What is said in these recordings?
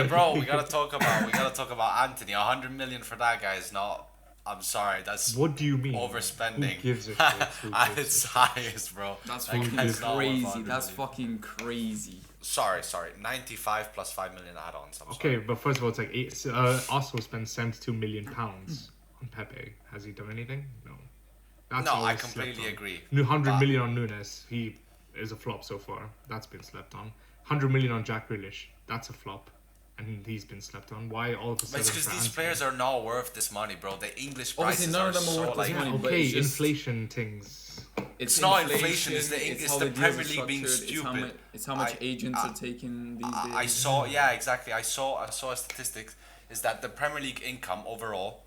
bro, we gotta talk about Anthony. 100 million for that guy is not. I'm sorry, that's What do you mean? overspending. Who gives a shit? Who At gives its a shit? highest, bro. That's That fucking guy's not worth crazy. 100 That's million. fucking crazy. Sorry. 95 plus 5 million add-ons. I'm Okay, sorry. but first of all, it's like Arsenal spent 72 million pounds on Pepe. Has he done anything? No. That's No, I always completely slept on. agree. 100 But- million on Nunes. He is a flop so far. That's been slept on. 100 million on Jack Grealish. That's a flop. And he's been slept on. Why all of a But sudden? it's because for these Anthony? players are not worth this money, bro. The English Obviously, prices none are of them are so worth this like. money. Yeah, but okay, it's just- inflation things. It's not inflation, it's how the deals Premier are League being structured, stupid. It's how much I- agents are taking these days. I saw, yeah, exactly. I saw a statistics is that the Premier League income overall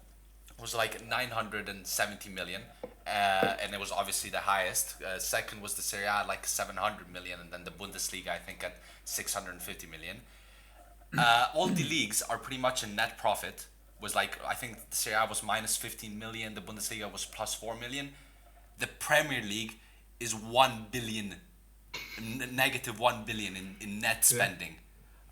was like 970 million, and it was obviously the highest. Second was the Serie A, like 700 million, and then the Bundesliga, I think, at 650 million. All the leagues are pretty much in net profit. Was like, I think the Serie A was minus 15 million, the Bundesliga was plus 4 million. The Premier League is 1 billion, negative 1 billion in net spending.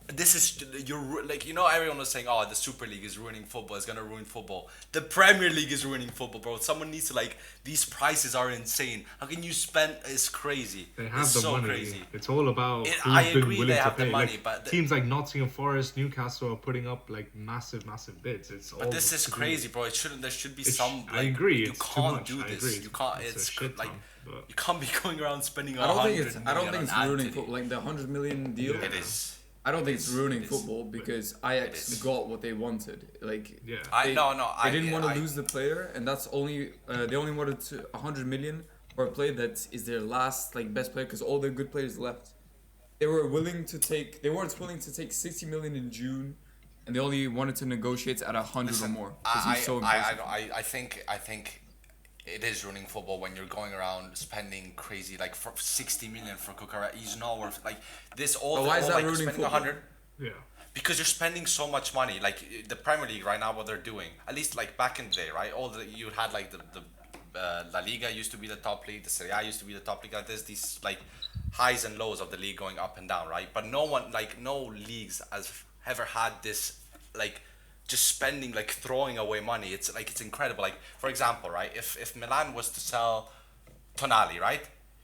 This is, you're like, everyone was saying, oh, the Super League is ruining football, it's gonna ruin football. The Premier League is ruining football, bro. Someone needs to, like, these prices are insane. How can you spend, it's crazy. They have it's the so money. crazy. It's all about who's I been agree willing they to have the pay. money, Like, but teams like Nottingham Forest, Newcastle are putting up like massive bids. It's all But this is to do. crazy, bro. There should be It's- some. I Like, agree, You it's too can't much. do I this. agree. You can't. It's a It's shit like ton, but- you can't be going around spending. I don't think 100 it's million ruining on Anthony. football. Like the 100 million deal. Yeah. It is. I don't think it's ruining it is. football because Ajax is. got what they wanted. Like Yeah. I they didn't want to lose the player, and that's only they only wanted 100 million for a player that is their last like best player because all their good players left. They weren't willing to take 60 million in June, and they only wanted to negotiate at 100 or more because he's so impressive. I think it is ruining football when you're going around spending crazy like for 60 million for Cucurella. He's not worth like this. All But why is that like ruining spending football? 100. Yeah. Because you're spending so much money, like the Premier League right now, what they're doing, at least like back in the day, right? You had like the La Liga used to be the top league, the Serie A used to be the top league. Like there's these like highs and lows of the league going up and down, right? But no leagues has ever had this like just spending like throwing away money. It's incredible. Like for example, right? If Milan was to sell Tonali, right?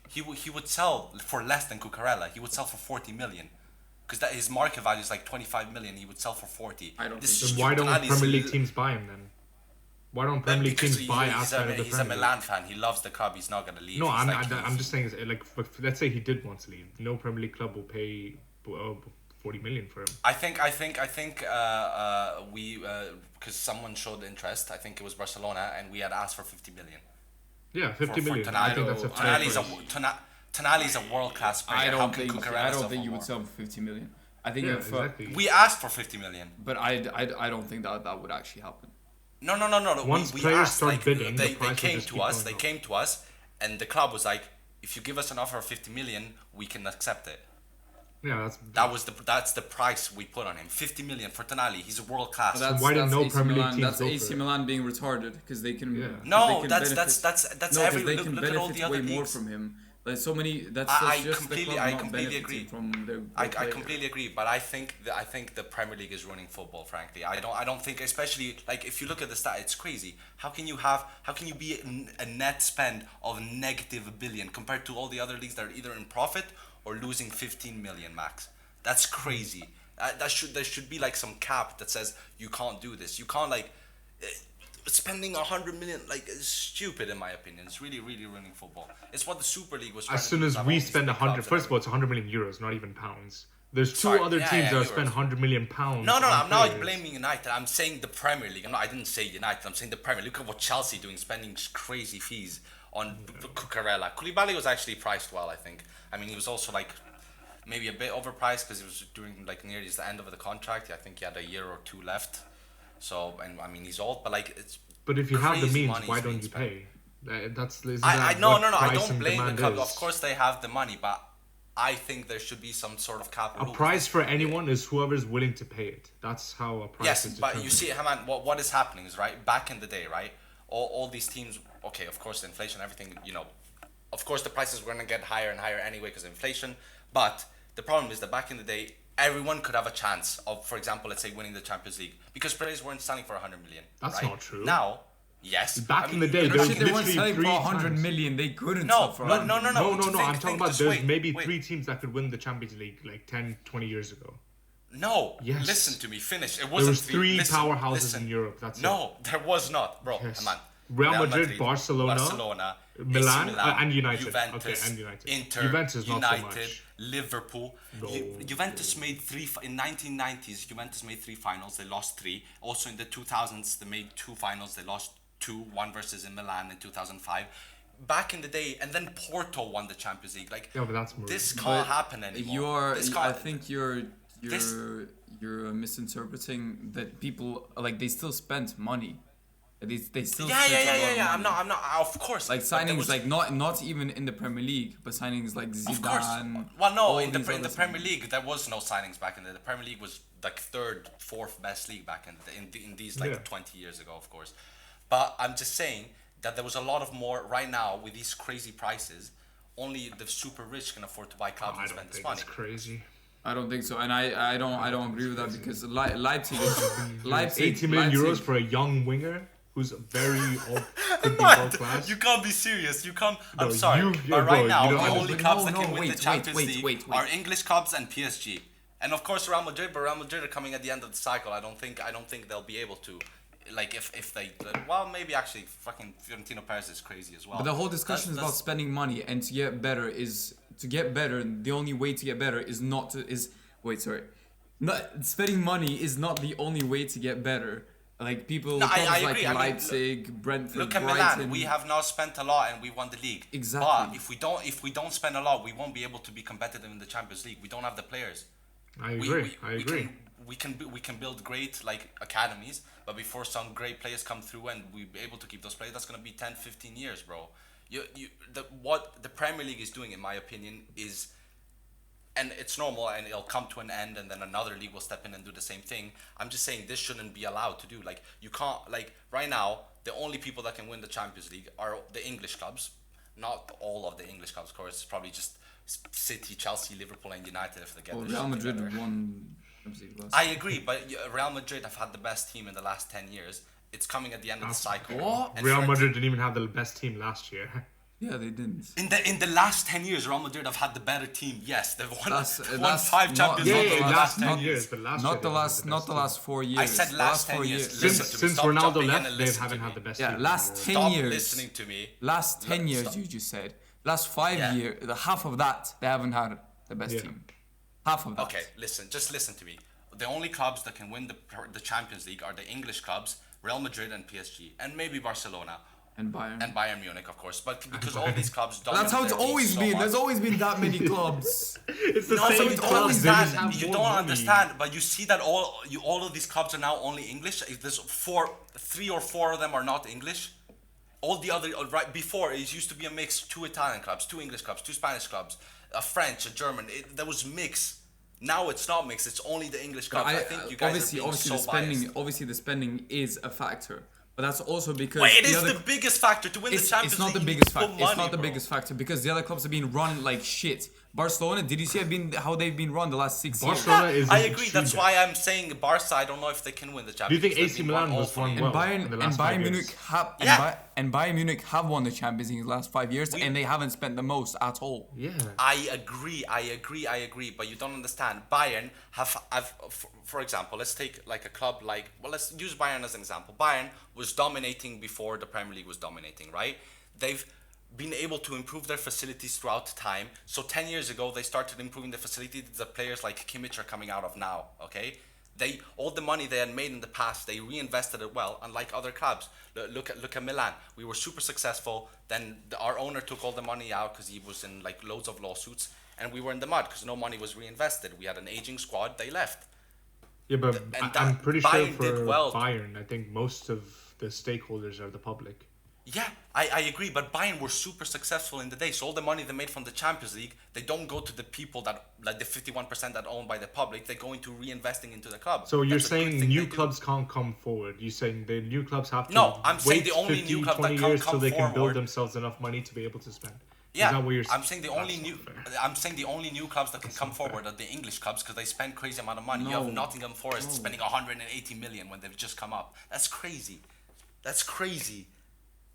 He would sell for less than Cucurella. He would sell for 40 million. Because his market value is like 25 million, he would sell for 40. I don't This think is Then why don't Tonali's- Premier League teams buy him then? Why don't Premier League because teams buy outside of the he's a Premier League? Milan fan. He loves the club. He's not gonna leave. No, He's I'm just saying, like, let's say he did want to leave. No Premier League club will pay 40 million for him. I think we because someone showed interest. I think it was Barcelona, and we had asked for 50 million. Yeah, 50 For million. Tonali. I think that's a fair Tonali's a world class player. I How don't can think Cucurella I sell don't think for you would more? sell him for 50 million. I think Yeah, if exactly. We asked for 50 million. but I don't think that would actually happen. No. Once we players asked, start like, bidding, the they price will came just to keep us. going They up. came to us, and the club was like, "If you give us an offer of 50 million, we can accept it." Yeah, That's the price we put on him. 50 million for Tonali. He's a world class. why didn't no AC Premier League Milan, teams that's go for AC it? Milan being retarded because they can. Yeah. 'cause No, they can that's benefit- every they look, can look at all benefit the other way more leagues. from him. Like so many. That's I just completely- the club I not completely benefiting agree. from their I player. completely agree, but I think the Premier League is ruining football. Frankly, I don't think, especially like if you look at the stat, it's crazy. How can you be a net spend of negative $1 billion compared to all the other leagues that are either in profit or losing 15 million max? That's crazy. There should be like some cap that says you can't do this. You can't like spending 100 million like is stupid in my opinion. It's really ruining football. It's what the Super League was. As soon as we spend 100, first of all, it's 100 million euros, not even pounds. There's two other teams that have spent 100 million pounds. No, on I'm not players. blaming United. I'm saying the Premier League. I didn't say United. I'm saying the Premier League. Look at what Chelsea doing, spending crazy fees on Cucurella. Koulibaly was actually priced well, I think. I mean, he was also like maybe a bit overpriced because he was during like nearly the end of the contract. I think he had a year or two left. So, and I mean, he's old, but like it's. But if you have the crazy means, money why is being don't you spent. pay? Isn't I that no. what I price don't and blame the demand club. is? Of course, they have the money, but I think there should be some sort of cap. A rule. price for anyone is whoever's willing to pay it. That's how a price Yes, is but determined. you see, Haman, what is happening is, right, back in the day, right, all these teams, okay, of course, inflation, everything, of course, the prices were going to get higher and higher anyway because of inflation, but the problem is that back in the day, everyone could have a chance of, for example, let's say winning the Champions League because players weren't selling for 100 million. That's right? not true. Now, yes. Back in the day, No there was shit, they weren't literally selling for 3 100 times. million. They couldn't No, sell for no, 100 no, no, No, Think- I'm talking about just there's wait, maybe wait. 3 teams that could win the Champions League like 10, 20 years ago. No, Yes. listen to me. Finish. It There wasn't was 3 Listen, powerhouses listen. in Europe. That's it. No, there was not, bro. Yes. Man. Real Madrid, Barcelona, Milan, AC and United. Juventus, Okay, and United. Inter, Juventus not so United, much. Liverpool. No. Juventus made 3 in 1990s. Juventus made 3 finals. They lost 3. Also in the 2000s, they made 2 finals. They lost 2. One versus in Milan in 2005. Back in the day, and then Porto won the Champions League. Like Yeah, but that's more this recent. can't happen anymore. You are. This I can't- think you're misinterpreting that people like they still spent money. They still spent a lot of money. I'm not. Of course. Like but there signings was- like not even in the Premier League, but signings like Of course. Zidane. Well, no, all in the these other Premier signings. League there was no signings back in the Premier League was like 3rd, 4th best league back in these like Yeah. 20 years ago, of course. But I'm just saying that there was a lot of more right now with these crazy prices. Only the super rich can afford to buy clubs I and don't spend this think money. it's crazy. I don't think so, and I don't agree with that because Leipzig is 80 million euros for a young winger who's very could be What? world class. You can't be serious. You can't. No, I'm sorry, you- but bro, right now you the don't only understand. clubs No, that can no, win wait, the Champions wait, League wait. are English clubs and PSG, and of course Real Madrid. But Real Madrid are coming at the end of the cycle. I don't think they'll be able to. Like if they well maybe actually fucking Fiorentino Perez is crazy as well. But the whole discussion is about That's- spending money, and to get better is to get better. The only way to get better is not to is wait sorry, not spending money is not the only way to get better. Like people, No, I clubs like agree. I mean, Leipzig, Brentford, Look at Brighton. Milan. We have now spent a lot and we won the league. Exactly. But if we don't spend a lot, we won't be able to be competitive in the Champions League. We don't have the players. I We- agree. we- I we agree. we can build great like academies, but before some great players come through and we be able to keep those players, that's gonna be 10, 15 years, bro. What the Premier League is doing, in my opinion, is, and it's normal, and it'll come to an end, and then another league will step in and do the same thing. I'm just saying this shouldn't be allowed to do. Like you can't like right now, the only people that can win the Champions League are the English clubs. Not all of the English clubs, of course. It's probably just City, Chelsea, Liverpool, and United if they get Well, their Real shit Madrid together. won. Champions League last I agree, but Real Madrid have had the best team in the last 10 years. It's coming at the end of the cycle. What? And Real for a Madrid didn't even have the best team last year. Yeah, they didn't. In the last 10 years, Real Madrid have had the better team. Yes, they've won, That's- won that's 5 not- Champions not League the in the last- last 10 not- years. But last year Not the they had last, the not best the team. last 4 years. I said The last 10 4 years. years. Listen to me. Since Stop Ronaldo jumping in left, and they listen haven't to had me. the best Yeah, team. last 10 Stop years. listening to me. Last 10 years, Stop. you just said. Last 5 Yeah. years, the half of that, they haven't had the best Yeah. team. Half of that. Okay, just listen to me. The only clubs that can win the Champions League are the English clubs, Real Madrid and PSG, and maybe Barcelona. And Bayern. And Bayern Munich, of course. But because all these clubs don't. That's how it's always been. There's always been that many clubs. It's the No, but same you don't clubs. They just have understand. You more don't money. understand. But you see that all of these clubs are now only English. If there's 3 or 4 of them are not English. All the other right before it used to be a mix: 2 Italian clubs, 2 English clubs, 2 Spanish clubs, a French, a German. There was mix. Now it's not mixed. It's only the English clubs. I think you guys are being so the spending, biased. obviously the spending is a factor, but that's also because Wait, it is other the biggest factor to win the Champions it's not the League. You biggest need to factor. put It's not the money, biggest factor because the other clubs have been run like shit. Barcelona, did you see how they've been run the last 6 years? Barcelona is I an agree. extreme That's bet. why I'm saying Barca. I don't know if they can win the Do you Champions think League. AC Milan was won And well in Bayern the and last 5 Bayern years? Munich have Yeah. and Bayern Munich have won the Champions League in the last 5 years, and they haven't spent the most at all. Yeah. I agree. But you don't understand. Bayern for example, let's take like a club like, well, let's use Bayern as an example. Bayern was dominating before the Premier League was dominating, right? They've been able to improve their facilities throughout time. So 10 years ago, they started improving the facilities. The players like Kimmich are coming out of now, okay? All the money they had made in the past, they reinvested it well, unlike other clubs. Look at Milan. We were super successful. Then our owner took all the money out because he was in like loads of lawsuits, and we were in the mud because no money was reinvested. We had an aging squad. They left. Yeah, but And I'm that pretty sure Bayern for did well. Bayern, I think most of the stakeholders are the public. Yeah, I agree, but Bayern were super successful in the day. So all the money they made from the Champions League, they don't go to the people that, like the 51% that owned by the public, they go into reinvesting into the club. So you're That's a good saying thing new they do. clubs can't come forward. You're saying the new clubs have to No, I'm saying wait the only 50, new club that 20 can years come so they can build forward- themselves enough money to be able to spend. Yeah, Is that what you're I'm saying the only That's new, not fair. I'm saying the only new clubs that can come forward are the English clubs because they spend crazy amount of money. You have No. Nottingham Forest No. spending 180 million when they've just come up. That's crazy. That's crazy.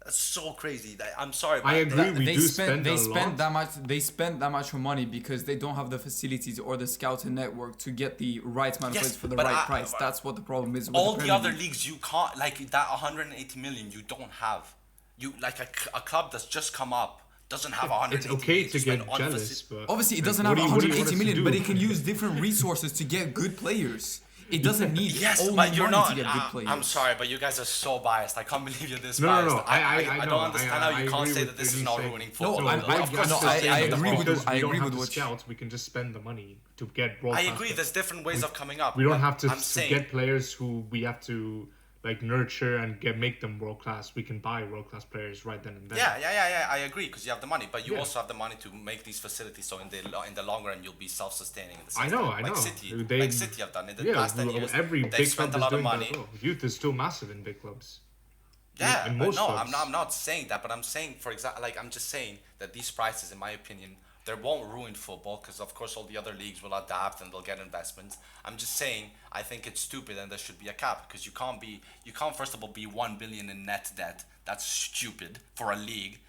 That's so crazy. I'm sorry. I but agree. We do spend they a spend lot. that much. They spend that much money because they don't have the facilities or the scouting network to get the right amount of Yes, players for the but right I- price. That's what the problem is. With all the the Premier other League. leagues you can't like that 180 million you don't have. You like a club that's just come up doesn't have 180 It's okay million to spend get on jealous, but Obviously, it doesn't what have do you want 180 us to million, do? but it can use different resources to get good players. It doesn't need Yes, only but you're money not. to get good players. I'm sorry, but you guys are so biased. I can't believe you're this No, biased. no. I don't know. understand how you I can't agree say with that this what is you're not saying. ruining No, football. of course, it's I sustainable. agree with because I we don't agree have with the what you- scouts. We can just spend the money to get world I class agree. players. There's different ways of coming up. We don't but have to I'm saying, get players who we have to like nurture and make them world class. We can buy world class players right then and there. yeah. I agree because you have the money, but you Yeah. also have the money to make these facilities. So in the long run, you'll be self-sustaining. In the I system. know. Like City, They- like City have done in the Yeah, past 10 years. every They've big spent club a lot is of doing money. that. Well. Youth is still massive in big clubs. Yeah, in but most no, clubs. I'm not saying that, but I'm saying, for example, like I'm just saying that these prices, in my opinion, they won't ruin football because of course all the other leagues will adapt and they'll get investments. I'm just saying I think it's stupid and there should be a cap because you can't first of all be 1 billion in net debt. That's stupid for a league.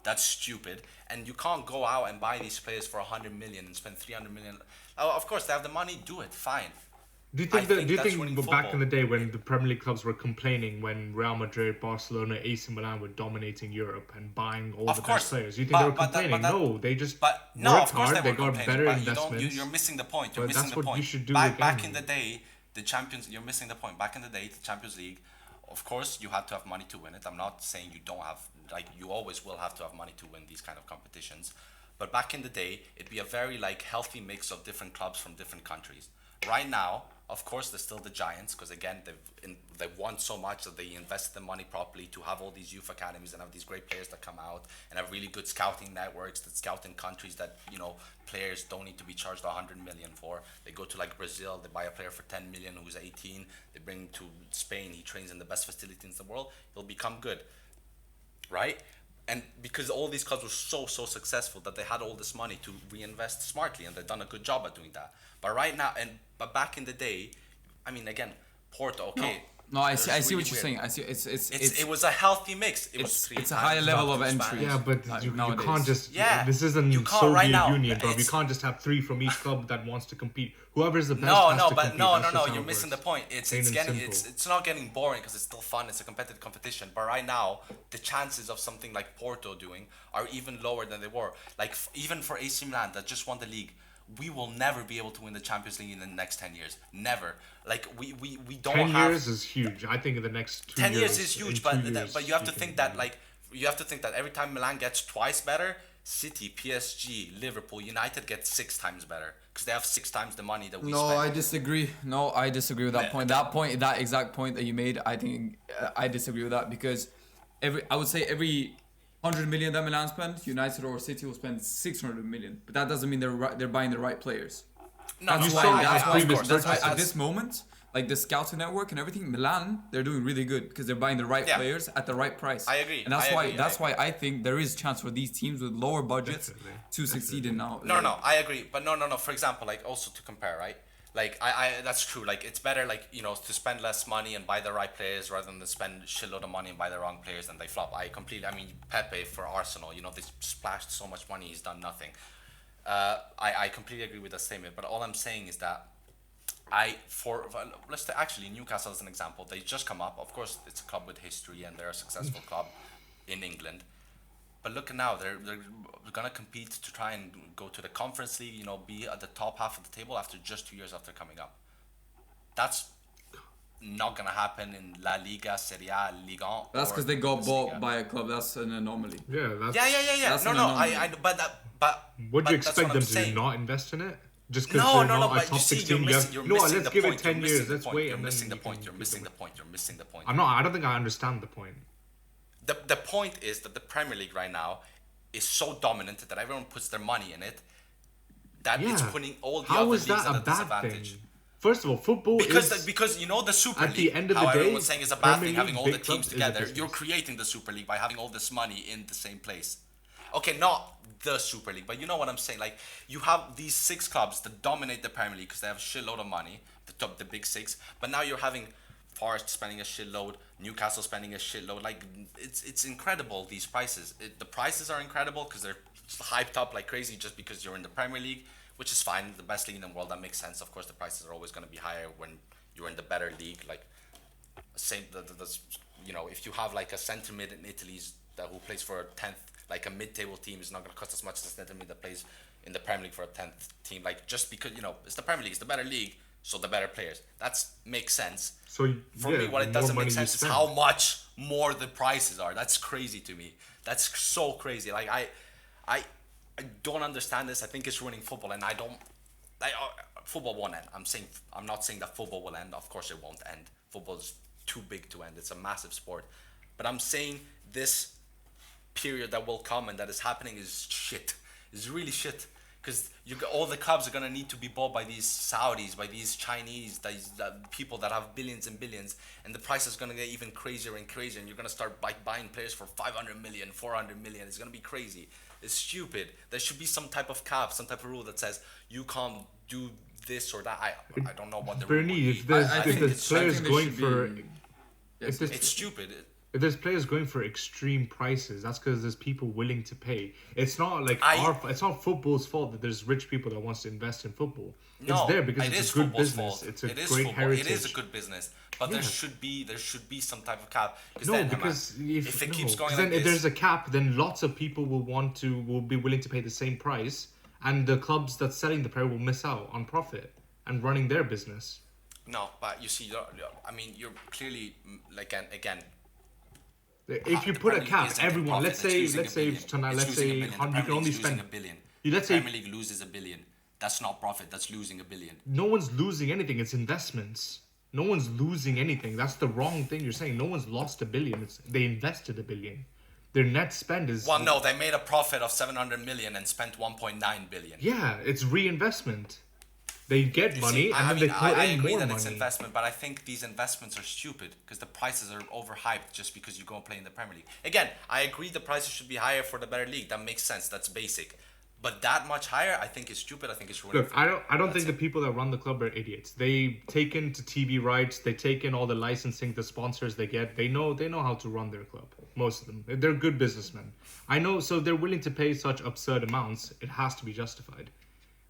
That's stupid, and you can't go out and buy these players for 100 million and spend 300 million. Oh, of course they have the money, do it, fine. Do you think I think do you that's think winning back in the football. day when the Premier League clubs were complaining when Real Madrid, Barcelona, AC Milan were dominating Europe and buying all Of the course, best players? You think but- they were but that- complaining? but that- No, they just But no, worked of course hard. they They were got complaining, better but investments. you're missing the point. You're But missing that's the what point. you should do Back again. in the day, the champions. You're missing the point. Back in the day, the Champions League. Of course, you had to have money to win it. I'm not saying you don't have. Like you always will have to have money to win these kind of competitions. But back in the day, it'd be a very like healthy mix of different clubs from different countries. Right now, of course, there's still the giants because again, they've won so much that they invested the money properly to have all these youth academies and have these great players that come out and have really good scouting networks that scout in countries that players don't need to be charged 100 million for. They go to like Brazil, they buy a player for 10 million who's 18. They bring him to Spain. He trains in the best facilities in the world. He'll become good, right? And because all these clubs were so successful that they had all this money to reinvest smartly, and they've done a good job at doing that. But right now, but back in the day, I mean, again, Porto, okay. No, I it's see. I see really what you're weird. saying. I see. It's It was a healthy mix. It was it's- three it's a times higher level of Spanish. entry. Yeah, but Like, you nowadays. can't just. Yeah, This isn't you can't Soviet right now. Union, bro. You It's- can't just have 3 from each club that wants to compete. Whoever's the best. No, has no, to but compete. no, That's no, just no. how You're it missing works. the point. It's Plain and getting simple. it's not getting boring because it's still fun. It's a competitive competition. But right now, the chances of something like Porto doing are even lower than they were. Like even for AC Milan that just won the league, we will never be able to win the Champions League in the next 10 years. Never. Like we don't 10 have. years is huge. I think in the next 2 10 years. years is in huge, 2 but years, but you have to can- think that you have to think that every time Milan gets twice better, City, PSG, Liverpool, United get 6 times better because they have 6 times the money that we No, spend. I disagree. No, I disagree with that Yeah, point. That exact point that you made, I think I disagree with that because I would say every 100 million that Milan spend, United or City will spend 600 million. But that doesn't mean they're buying the right players. No, That's no, why. I- I- That's of why. course, That's why that's- at this moment, like the scouting network and everything, Milan they're doing really good because they're buying the right Yeah. players at the right price. I agree, And that's I why. agree, That's I why I think there is chance for these teams with lower budgets Definitely, to succeed in now. No, I agree, but no. For example, like also to compare, right? Like I that's true. Like it's better, like to spend less money and buy the right players rather than to spend shitload of money and buy the wrong players and they flop. I mean, Pepe for Arsenal, they splashed so much money, he's done nothing. I completely agree with that statement, but all I'm saying is that actually Newcastle as an example, they just come up. Of course, it's a club with history and they're a successful club in England. But look now, they're gonna compete to try and go to the Conference League. Be at the top half of the table after just 2 years after coming up. That's not gonna happen in La Liga, Serie A, Ligue 1. That's because they got bought by a club. That's an anomaly. Yeah, that's. Yeah. That's No, an no. anomaly. But Would but you that's expect what them I'm to saying. not invest in it? Just because No, they're no, not a but top you see, 16, you're missing let's the give it point. 10 You're years, missing the let's point. wait, You're and missing then the point. you You're can missing do the it. point. You're missing the point. I don't think I understand the point. The point is that the Premier League right now is so dominant that everyone puts their money in it that it's putting all the How other is leagues that at a a bad disadvantage. thing? First of all, football Because is... because the Super at League, the end of how the day, everyone's saying is a bad Premier thing, having League, all the big teams clubs is a together. business. You're creating the Super League by having all this money in the same place. okay, not the Super League, but you know what I'm saying. Like, you have these 6 clubs that dominate the Premier League because they have a shitload of money, the big 6. But now you're having Forest spending a shitload, Newcastle spending a shitload. Like, it's incredible, these prices. The prices are incredible because they're hyped up like crazy just because you're in the Premier League, which is fine. The best league in the world, that makes sense. Of course, the prices are always going to be higher when you're in the better league. Like, same, if you have like a centre mid in Italy's who plays for a 10th, like a mid-table team, is not going to cost as much as a centre mid that plays in the Premier League for a 10th team. Like, just because, it's the Premier League, it's the better league, so the better players. That makes sense. So For me, what it doesn't make sense is how much more the prices are. That's crazy to me. That's so crazy. Like, I don't understand this. I think it's ruining football, and football won't end. I'm not saying that football will end. Of course, it won't end. Football is too big to end. It's a massive sport. But I'm saying this period that will come and that is happening is shit. It's really shit. Because all the clubs are gonna need to be bought by these Saudis, by these Chinese, these people that have billions and billions, and the price is gonna get even crazier and crazier. And you're gonna start buying players for 500 million, 400 million. It's gonna be crazy. It's stupid. There should be some type of cap, some type of rule that says you can't do this or that. I don't know what the rule would be. If there's players going for, it's stupid. If there's players going for extreme prices, that's because there's people willing to pay. It's not like it's not football's fault that there's rich people that wants to invest in football. No, it's there because it's a good business. Fault. It's a great heritage. It is a good business, but there should be some type of cap. Because if it keeps going, then if there's a cap, then lots of people will be willing to pay the same price, and the clubs that's selling the player will miss out on profit and running their business. No, but you see, I mean, you're clearly like again. If you put a cap, everyone, let's say tonight, let's say you can only spend $1 billion. Let's say Premier League loses $1 billion. That's not profit. That's losing $1 billion. No one's losing anything. It's investments. No one's losing anything. That's the wrong thing you're saying. No one's lost $1 billion. They invested $1 billion. Their net spend is. Well, no, they made a profit of 700 million and spent 1.9 billion. Yeah, it's reinvestment. They get money and then they put in more money. I agree that it's investment, but I think these investments are stupid because the prices are overhyped just because you go and play in the Premier League. Again, I agree the prices should be higher for the better league. That makes sense. That's basic. But that much higher, I think is stupid. I think it's ruining. Look, I don't think the people that run the club are idiots. They take in to TV rights. They take in all the licensing, the sponsors they get. They know how to run their club. Most of them, they're good businessmen. I know, so they're willing to pay such absurd amounts. It has to be justified.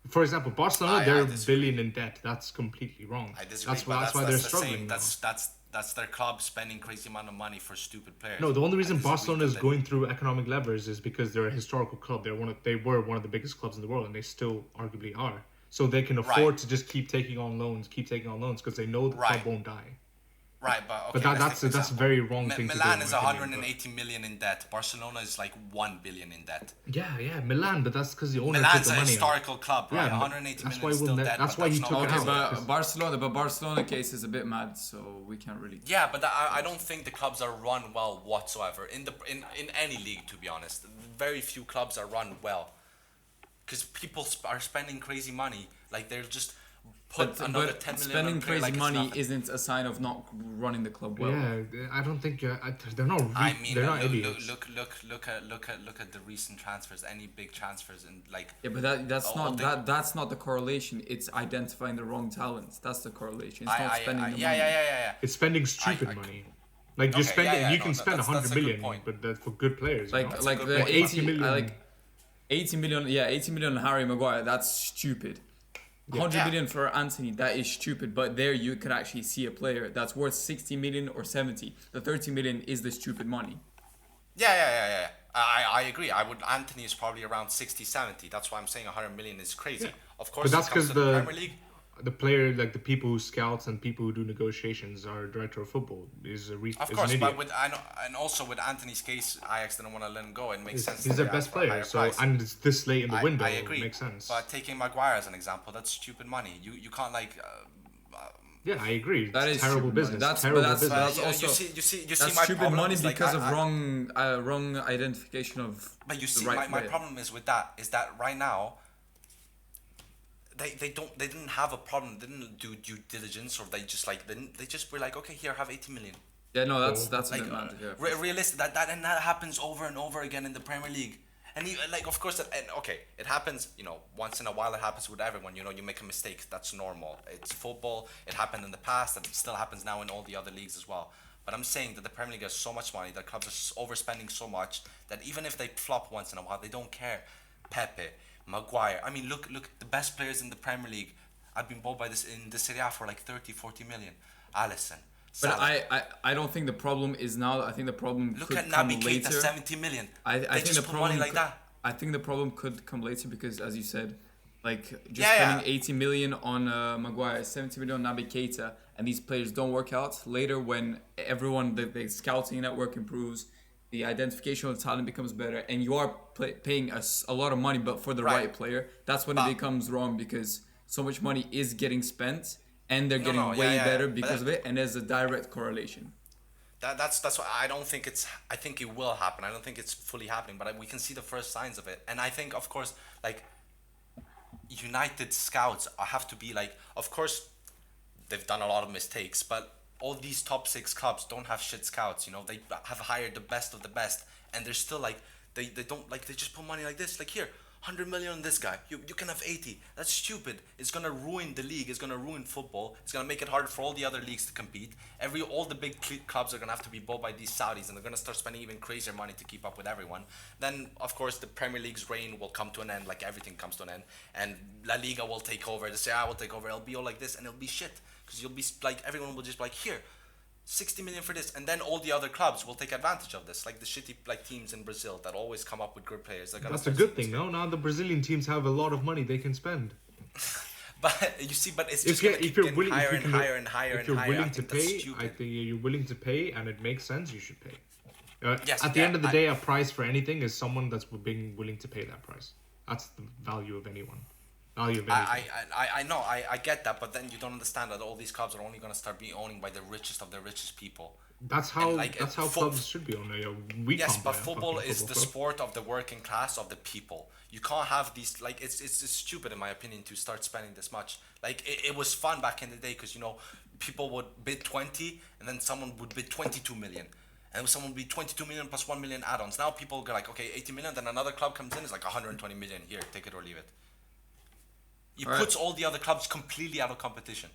For example, Barcelona, they're $1 billion in debt. That's completely wrong. I disagree. That's why they're struggling. That's their club spending crazy amount of money for stupid players. No, the only reason Barcelona is going through economic levers is because they're a historical club. They were one of the biggest clubs in the world, and they still arguably are. So they can afford to just keep taking on loans because they know the club won't die. Right, but that's a very wrong thing to do. Milan is 180 million in debt. Barcelona is like 1 billion in debt. Yeah, Milan, but that's because the owner took the money. Milan's a historical club, right? Yeah, 180 million is still debt. That's why he took it out. But Barcelona case is a bit mad, so we can't really. Yeah, but I don't think the clubs are run well whatsoever in any league. To be honest, very few clubs are run well because people are spending crazy money. Like they're just. But 10 million spending crazy money isn't a sign of not running the club well. Yeah, I don't think they're not. They're not idiots. Look at the recent transfers. Any big transfers and like. Yeah, but that's not the correlation. It's identifying the wrong talents. That's the correlation. It's not spending the money. Yeah. It's spending stupid money. Like you spend, you can spend 100 million, but that's for good players. Like the 80 million. 80 million. Yeah, 80 million on Harry Maguire. That's stupid. 100 million for Anthony, that is stupid. But there you could actually see a player that's worth 60 million or 70. The 30 million is the stupid money. Yeah. I agree. Anthony is probably around 60, 70. That's why I'm saying 100 million is crazy. Yeah. Of course, but that's because the Premier League. The player, like the people who scouts and people who do negotiations, our director of football is an idiot. But and also with Anthony's case, Ajax didn't want to let him go. It makes sense. He's their best player, and it's this late in the window. I agree. It makes sense. But taking Maguire as an example, that's stupid money. You can't like. Yeah, I agree. That is terrible business. That's also you see that's my stupid money because of wrong identification of. But you see, my problem is with that is that right now. They didn't have a problem. They didn't do due diligence, or they just were like, okay, here, have 80 million. Yeah, no, that's like, a bit mad. Yeah. Realistic. That happens over and over again in the Premier League. And like, of course, and okay, it happens. Once in a while, it happens with everyone. You make a mistake. That's normal. It's football. It happened in the past, and it still happens now in all the other leagues as well. But I'm saying that the Premier League has so much money that clubs are overspending so much that even if they flop once in a while, they don't care. Pepe, Maguire. I mean, look, the best players in the Premier League. I've been bought by this in the Serie A for like 30, 40 million. Alisson. But Salah. I don't think the problem is now. I think the problem Look could at come Naby later. Keita, 70 million. I They think just the put problem money like that. I think the problem could come later because, as you said, like just Yeah, spending yeah. 80 million on Maguire, 70 million on Naby Keita, and these players don't work out later when everyone the scouting network improves, the identification of talent becomes better, and you are paying a lot of money, but for the right player, that's when it becomes wrong because so much money is getting spent and they're getting way better because of it, and there's a direct correlation. That's why I don't think it's. I think it will happen. I don't think it's fully happening, but we can see the first signs of it. And I think, of course, like United scouts have to be like. Of course, they've done a lot of mistakes, but all these top 6 clubs don't have shit scouts. They have hired the best of the best, and they're still like they don't like they just put money like this. Like here, 100 million on this guy. You can have 80. That's stupid. It's gonna ruin the league. It's gonna ruin football. It's gonna make it harder for all the other leagues to compete. All the big clubs are gonna have to be bought by these Saudis, and they're gonna start spending even crazier money to keep up with everyone. Then of course the Premier League's reign will come to an end, like everything comes to an end, and La Liga will take over. The Serie A will take over. It'll be all like this, and it'll be shit because you'll be like everyone will just be like here. 60 million for this, and then all the other clubs will take advantage of this, like the shitty teams in Brazil that always come up with good players. That's a good thing, no? Now the Brazilian teams have a lot of money they can spend. But you see, it's just gonna keep getting higher and higher and higher and higher. If you're willing to pay, stupid. I think you're willing to pay, and it makes sense. You should pay. Yes, At the end of the day, a price for anything is someone that's being willing to pay that price. That's the value of anyone. Value of anything. I know, I get that, but then you don't understand that all these clubs are only gonna start being owned by the richest of the richest people. That's how clubs should be owned. Yes, but football is the sport of the working class, of the people. You can't have these it's stupid in my opinion to start spending this much. Like it was fun back in the day because people would bid 20 and then someone would bid 22 million. And someone would be 22 million plus 1 million add-ons. Now people go like, okay, 80 million, then another club comes in, it's like 120 million. Here, take it or leave it. It puts all the other clubs completely out of competition.